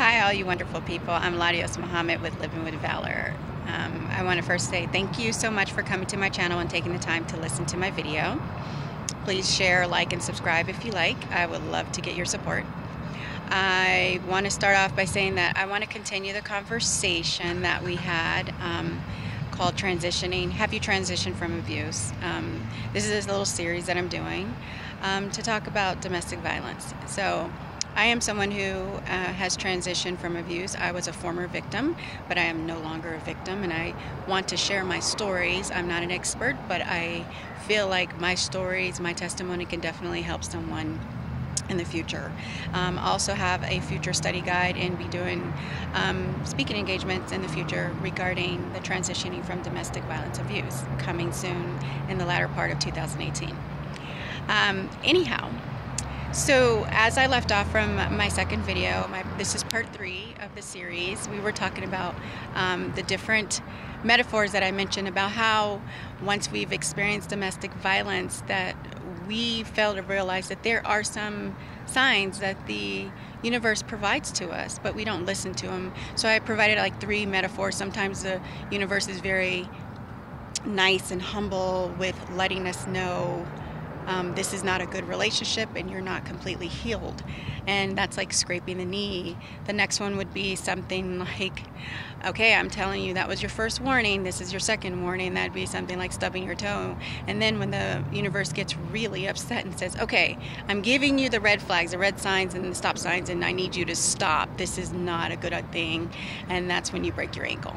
Hi, all you wonderful people. I'm Ladios Muhammad with Living with Valor. I want to first say thank you so much for coming to my channel and taking the time to listen to my video. Please share, like, and subscribe if you like. I would love to get your support. I want to start off by saying that I want to continue the conversation that we had called Transitioning. Have you transitioned from abuse? This is a little series that I'm doing to talk about domestic violence. So I am someone who has transitioned from abuse. I was a former victim, but I am no longer a victim, and I want to share my stories. I'm not an expert, but I feel like my stories, my testimony can definitely help someone in the future. I also have a future study guide and be doing speaking engagements in the future regarding the transitioning from domestic violence abuse, coming soon in the latter part of 2018. Anyhow, so as I left off from my second video, this is part 3 of the series. We were talking about the different metaphors that I mentioned about how once we've experienced domestic violence that we fail to realize that there are some signs that the universe provides to us, but we don't listen to them. So I provided like 3 metaphors. Sometimes the universe is very nice and humble with letting us know this is not a good relationship and you're not completely healed. And that's like scraping the knee. The next one would be something like, okay, I'm telling you that was your first warning, this is your second warning. That'd be something like stubbing your toe. And then when the universe gets really upset and says, okay, I'm giving you the red flags, the red signs and the stop signs, and I need you to stop. This is not a good thing. And that's when you break your ankle.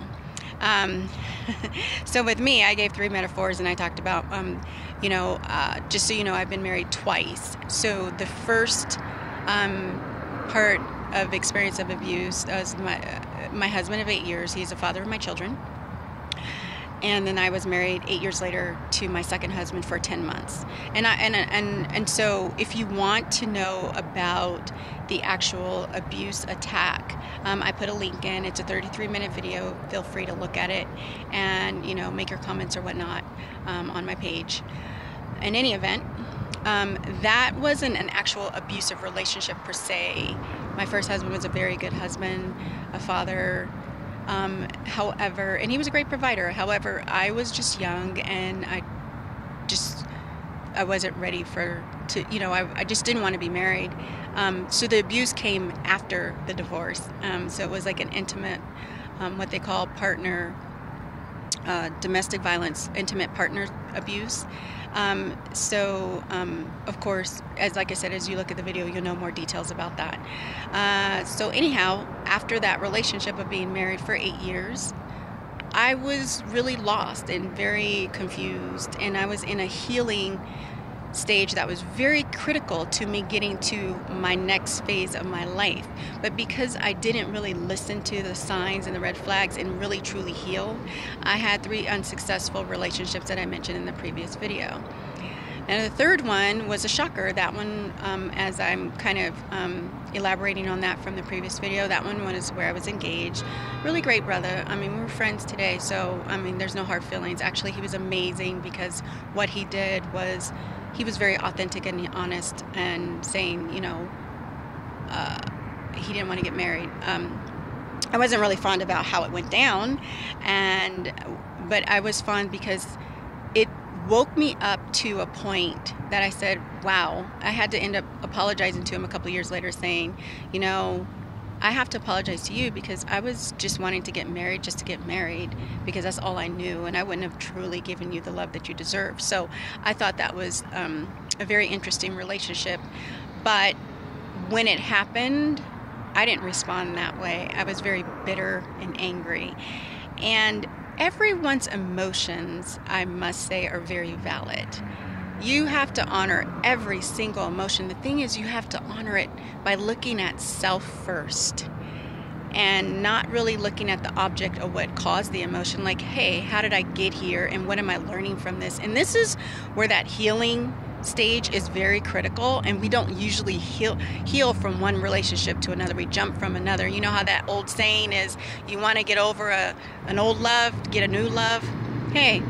So with me, I gave 3 metaphors, and I talked about, just so you know, I've been married twice. So the first part of experience of abuse was my husband of 8 years. He's the father of my children. And then I was married 8 years later to my second husband for 10 months. And so if you want to know about the actual abuse attack, I put a link in. It's a 33-minute video. Feel free to look at it and, make your comments or whatnot on my page. In any event, that wasn't an actual abusive relationship per se. My first husband was a very good husband, a father. However, and he was a great provider. However, I was just young, and I wasn't ready I just didn't want to be married. So the abuse came after the divorce. So it was like an intimate, what they call domestic violence, intimate partner abuse. Of course, like I said, as you look at the video, you'll know more details about that. So anyhow, after that relationship of being married for 8 years, I was really lost and very confused, and I was in a healing stage that was very critical to me getting to my next phase of my life. But because I didn't really listen to the signs and the red flags and really truly heal, I had 3 unsuccessful relationships that I mentioned in the previous video. And the third one was a shocker. That one, as I'm kind of elaborating on that from the previous video, that one was where I was engaged. Really great brother. I mean, we're friends today, so there's no hard feelings. Actually, he was amazing, because what he did was he was very authentic and honest, and saying, he didn't want to get married. I wasn't really fond about how it went down, but I was fond because it woke me up to a point that I said, wow. I had to end up apologizing to him a couple years later, saying, I have to apologize to you because I was just wanting to get married just to get married, because that's all I knew, and I wouldn't have truly given you the love that you deserve. So I thought that was a very interesting relationship. But when it happened, I didn't respond that way. I was very bitter and angry. And everyone's emotions, I must say, are very valid. You have to honor every single emotion. The thing is, you have to honor it by looking at self first, and not really looking at the object of what caused the emotion. Like, hey, how did I get here, and what am I learning from this? And this is where that healing stage is very critical, and we don't usually heal from one relationship to another. We jump from another. You know how that old saying is, you want to get over an old love, get a new love. Hey,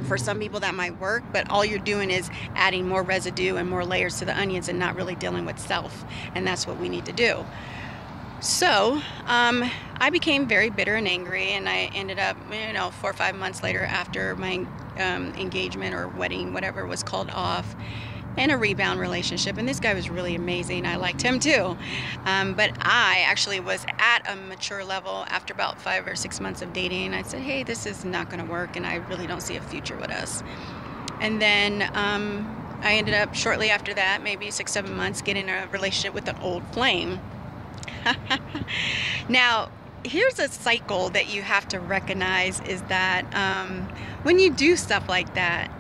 for some people that might work, but all you're doing is adding more residue and more layers to the onions and not really dealing with self, and that's what we need to do. So I became very bitter and angry, and I ended up, 4 or 5 months later, after my engagement or wedding, whatever, was called off, in a rebound relationship. And this guy was really amazing. I liked him too. But I actually was at a mature level after about 5 or 6 months of dating. I said, hey, this is not going to work, and I really don't see a future with us. And then I ended up shortly after that, maybe 6, 7 months, getting a relationship with an old flame. Now, here's a cycle that you have to recognize, is that when you do stuff like that,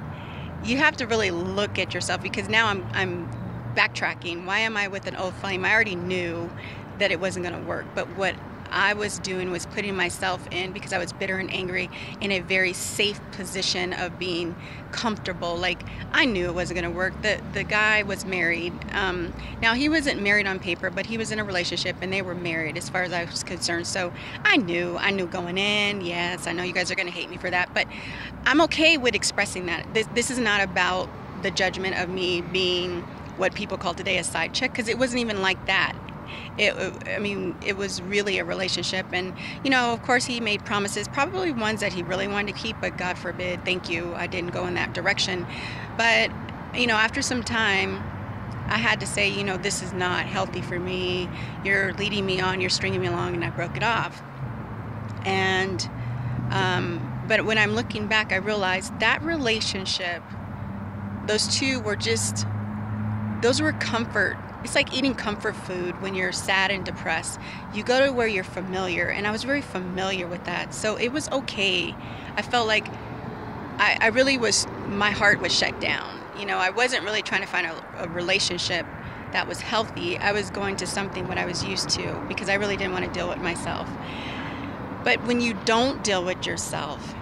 you have to really look at yourself, because now I'm backtracking. Why am I with an old flame? I already knew that it wasn't going to work, but what I was doing was putting myself in, because I was bitter and angry, in a very safe position of being comfortable. Like, I knew it wasn't going to work. The guy was married. Now, he wasn't married on paper, but he was in a relationship, and they were married as far as I was concerned. So I knew going in. Yes, I know you guys are going to hate me for that, but I'm okay with expressing that. This is not about the judgment of me being what people call today a side chick, because it wasn't even like that. It was really a relationship. And, of course, he made promises, probably ones that he really wanted to keep, but God forbid, thank you, I didn't go in that direction. But, after some time, I had to say, this is not healthy for me. You're leading me on, you're stringing me along, and I broke it off. And, but when I'm looking back, I realized that relationship, those two were those were comfort. It's like eating comfort food when you're sad and depressed. You go to where you're familiar, and I was very familiar with that. So it was okay. I felt like I really was, my heart was shut down. I wasn't really trying to find a relationship that was healthy. I was going to something what I was used to, because I really didn't want to deal with myself. But when you don't deal with yourself,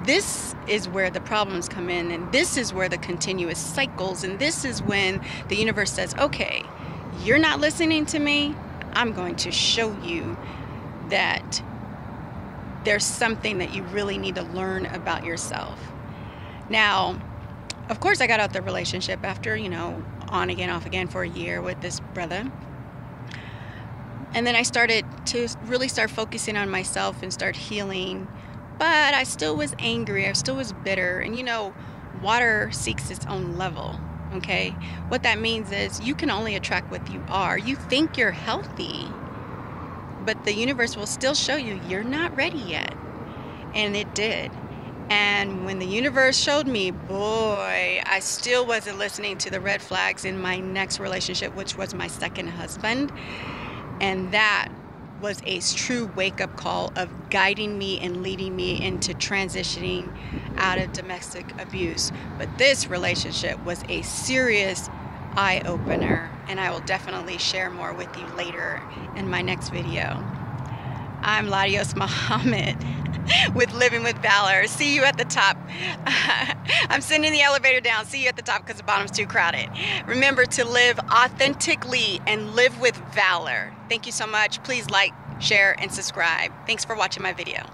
this is where the problems come in, and this is where the continuous cycles, and this is when the universe says, okay, you're not listening to me. I'm going to show you that there's something that you really need to learn about yourself. Now, of course, I got out the relationship after, on again, off again for a year with this brother. And then I started to really start focusing on myself and start healing. But I still was angry. I still was bitter. And water seeks its own level. Okay? What that means is you can only attract what you are. You think you're healthy, but the universe will still show you you're not ready yet. And it did. And when the universe showed me, boy, I still wasn't listening to the red flags in my next relationship, which was my second husband. And that was a true wake-up call of guiding me and leading me into transitioning out of domestic abuse. But this relationship was a serious eye-opener, and I will definitely share more with you later in my next video. I'm Ladios Muhammad with Living with Valor. See you at the top. I'm sending the elevator down. See you at the top because the bottom's too crowded. Remember to live authentically and live with valor. Thank you so much. Please like, share, and subscribe. Thanks for watching my video.